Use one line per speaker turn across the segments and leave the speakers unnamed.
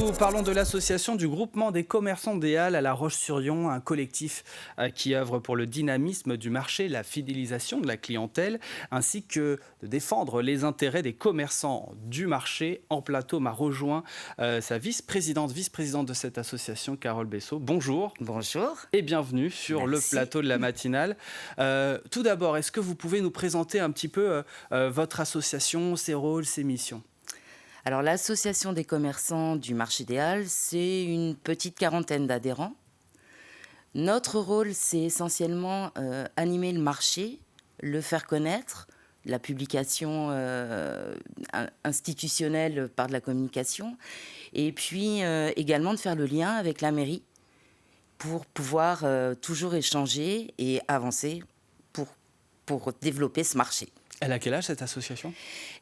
Nous parlons de l'association du groupement des commerçants des Halles à La Roche-sur-Yon, un collectif qui œuvre pour le dynamisme du marché, la fidélisation de la clientèle, ainsi que de défendre les intérêts des commerçants du marché. En plateau m'a rejoint sa vice-présidente de cette association, Carole Bessot. Bonjour.
Bonjour.
Et bienvenue sur le
Merci.
plateau de la matinale. Tout d'abord, est-ce que vous pouvez nous présenter un petit peu votre association, ses rôles, ses missions ?
Alors, l'association des commerçants du marché des Halles, c'est une petite quarantaine d'adhérents. Notre rôle, c'est essentiellement animer le marché, le faire connaître, la publication institutionnelle par de la communication, et puis également de faire le lien avec la mairie pour pouvoir toujours échanger et avancer pour développer ce marché.
Elle a quel âge cette association ?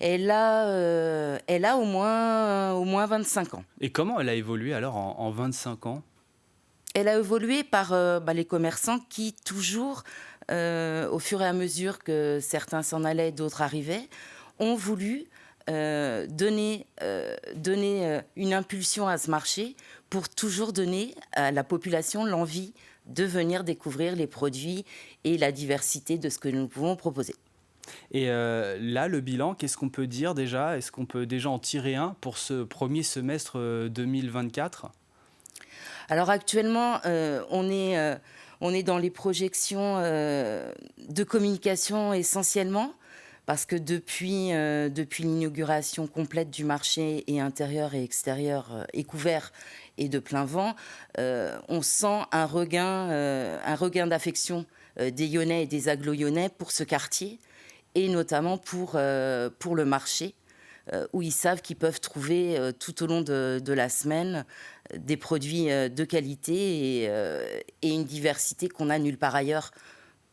Elle a au moins 25 ans.
Et comment elle a évolué alors en 25 ans ?
Elle a évolué par les commerçants qui, toujours, au fur et à mesure que certains s'en allaient, d'autres arrivaient, ont voulu donner une impulsion à ce marché pour toujours donner à la population l'envie de venir découvrir les produits et la diversité de ce que nous pouvons proposer.
Et là, le bilan, qu'est-ce qu'on peut dire déjà ? Est-ce qu'on peut déjà en tirer un pour ce premier semestre 2024 ?
Alors actuellement, on est dans les projections de communication essentiellement, parce que depuis l'inauguration complète du marché et intérieur et extérieur est couvert et de plein vent, on sent un regain d'affection des Lyonnais et des agglo-lyonnais pour ce quartier, et notamment pour le marché, où ils savent qu'ils peuvent trouver tout au long de la semaine des produits de qualité et une diversité qu'on n'a nulle part ailleurs,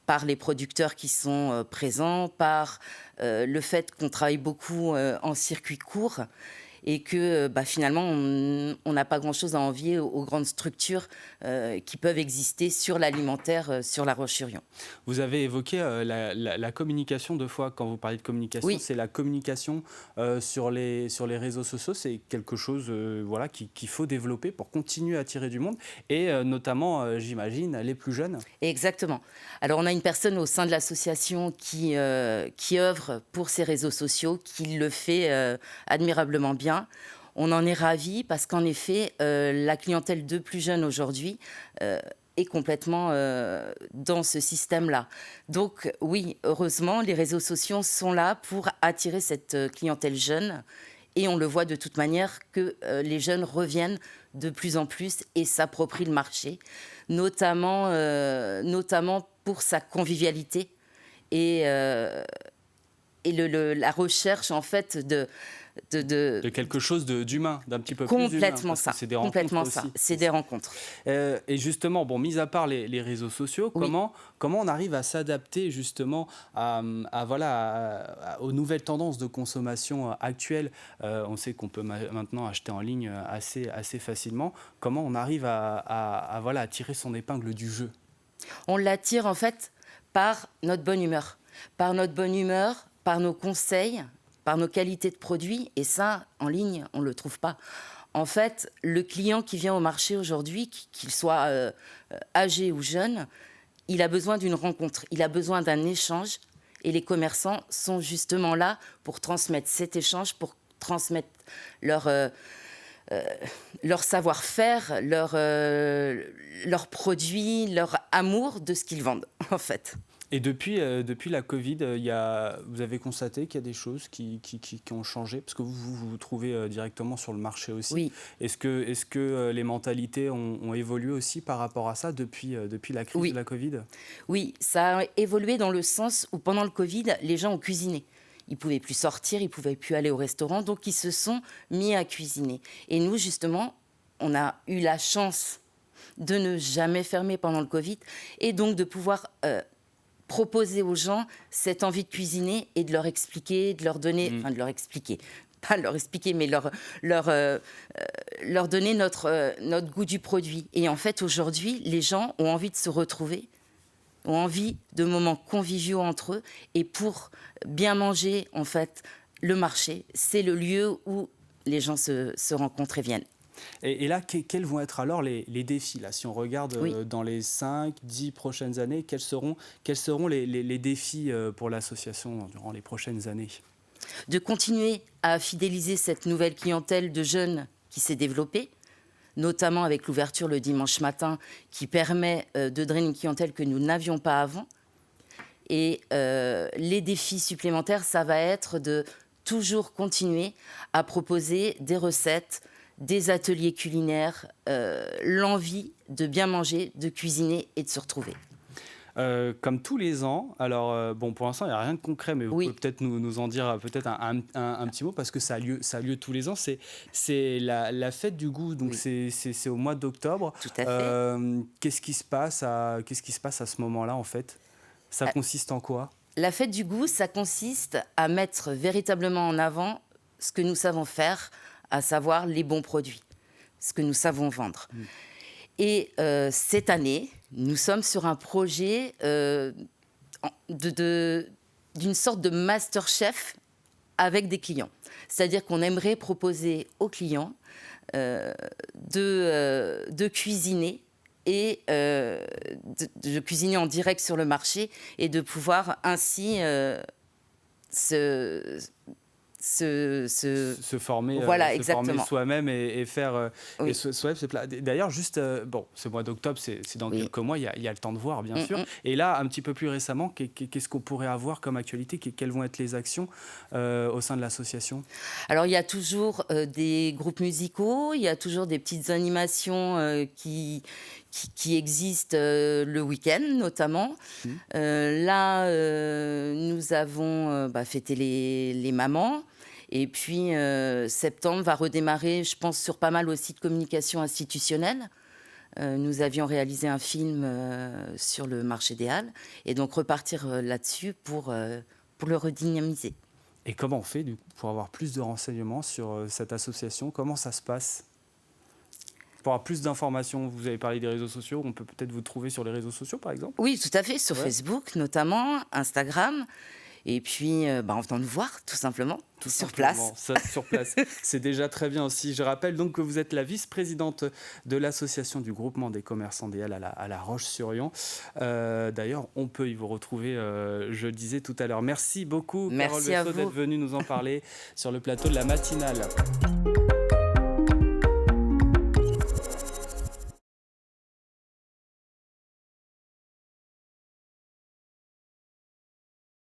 par les producteurs qui sont présents, par le fait qu'on travaille beaucoup en circuit court, et que finalement on n'a pas grand-chose à envier aux grandes structures qui peuvent exister sur l'alimentaire sur La Roche-sur-Yon.
Vous avez évoqué la communication 2 fois. Quand vous parlez de communication,
Oui.
c'est la communication sur les réseaux sociaux. C'est quelque chose qu'il faut développer pour continuer à attirer du monde et notamment, j'imagine, les plus jeunes.
Exactement. Alors, on a une personne au sein de l'association qui œuvre pour ces réseaux sociaux, qui le fait admirablement bien. On en est ravis parce qu'en effet, la clientèle de plus jeunes aujourd'hui est complètement dans ce système-là. Donc oui, heureusement, les réseaux sociaux sont là pour attirer cette clientèle jeune. Et on le voit de toute manière que les jeunes reviennent de plus en plus et s'approprient le marché, notamment pour sa convivialité et la recherche en fait de
quelque chose d'humain, d'un petit peu plus humain.
complètement
Parce que
ça,
c'est des
complètement
rencontres
ça.
aussi.
C'est des rencontres.
Et justement, mis à part les réseaux sociaux,
Oui.
comment on arrive à s'adapter justement aux nouvelles tendances de consommation actuelles ? On sait qu'on peut maintenant acheter en ligne assez facilement. Comment on arrive à tirer son épingle du jeu ?
On l'attire en fait par notre bonne humeur, par nos conseils, par nos qualités de produits, et ça, en ligne, on ne le trouve pas. En fait, le client qui vient au marché aujourd'hui, qu'il soit âgé ou jeune, il a besoin d'une rencontre, il a besoin d'un échange, et les commerçants sont justement là pour transmettre cet échange, pour transmettre leur savoir-faire, leurs produits, leur amour de ce qu'ils vendent, en fait.
Et depuis la Covid, vous avez constaté qu'il y a des choses qui ont changé ? Parce que vous trouvez directement sur le marché aussi.
Oui.
Est-ce que les mentalités ont évolué aussi par rapport à ça depuis la crise de la Covid ?
Oui, ça a évolué dans le sens où pendant le Covid, les gens ont cuisiné. Ils ne pouvaient plus sortir, ils ne pouvaient plus aller au restaurant, donc ils se sont mis à cuisiner. Et nous, justement, on a eu la chance de ne jamais fermer pendant le Covid et donc de pouvoir proposer aux gens cette envie de cuisiner et de leur expliquer, de leur donner, enfin de leur expliquer, pas leur expliquer, mais leur donner notre goût du produit. Et en fait, aujourd'hui, les gens ont envie de se retrouver, ont envie de moments conviviaux entre eux. Et pour bien manger, en fait, le marché, c'est le lieu où les gens se rencontrent et viennent.
Et là, quels vont être alors les défis là, si on regarde
Oui.
dans les 5-10 prochaines années, quels seront les défis pour l'association durant les prochaines années?
De continuer à fidéliser cette nouvelle clientèle de jeunes qui s'est développée, notamment avec l'ouverture le dimanche matin, qui permet de drainer une clientèle que nous n'avions pas avant. Et les défis supplémentaires, ça va être de toujours continuer à proposer des recettes, des ateliers culinaires, l'envie de bien manger, de cuisiner et de se retrouver.
Comme tous les ans, alors bon, pour l'instant, il n'y a rien de concret, mais vous
Oui,
pouvez peut-être nous en dire peut-être un petit mot, parce que ça a lieu tous les ans. C'est la fête du goût, donc
oui,
c'est au mois d'octobre.
tout à fait.
Qu'est-ce qui se passe à ce moment-là, en fait? Ça consiste en quoi?
La fête du goût, ça consiste à mettre véritablement en avant ce que nous savons faire, à savoir les bons produits, ce que nous savons vendre. Et cette année, nous sommes sur un projet d'une sorte de master chef avec des clients. C'est-à-dire qu'on aimerait proposer aux clients de cuisiner et de cuisiner en direct sur le marché et de pouvoir ainsi se,
Se former,
Voilà,
se former
exactement.
soi-même et faire
Oui,
soi-même ses plats. D'ailleurs, juste, bon, ce mois d'octobre, c'est dans
oui.
quelques mois, il y a le temps de voir, bien sûr.
Mm.
Et là, un petit peu plus récemment, qu'est-ce qu'on pourrait avoir comme actualité? Quelles vont être les actions au sein de l'association?
Alors, il y a toujours des groupes musicaux, il y a toujours des petites animations qui existent le week-end, notamment.
Mhm.
Là, nous avons fêté les mamans. Et puis, septembre va redémarrer, je pense, sur pas mal aussi de communication institutionnelle. Nous avions réalisé un film sur le marché des Halles. Et donc, repartir là-dessus pour le redynamiser.
Et comment on fait, du coup, pour avoir plus de renseignements sur cette association? Comment ça se passe? Pour avoir plus d'informations, vous avez parlé des réseaux sociaux, on peut peut-être vous trouver sur les réseaux sociaux, par exemple?
Oui, tout à fait, sur
Ouais.
Facebook notamment, Instagram. Et puis, en venant nous voir, tout simplement,
Tout
sur
simplement,
place.
ça, sur place. C'est déjà très bien aussi. Je rappelle donc que vous êtes la vice-présidente de l'association du groupement des commerçants des Halles à la Roche-sur-Yon. D'ailleurs, on peut y vous retrouver, je le disais tout à l'heure. Merci beaucoup, Carole
Merci à
Bessot, d'être
vous.
venue nous en parler sur le plateau de la matinale.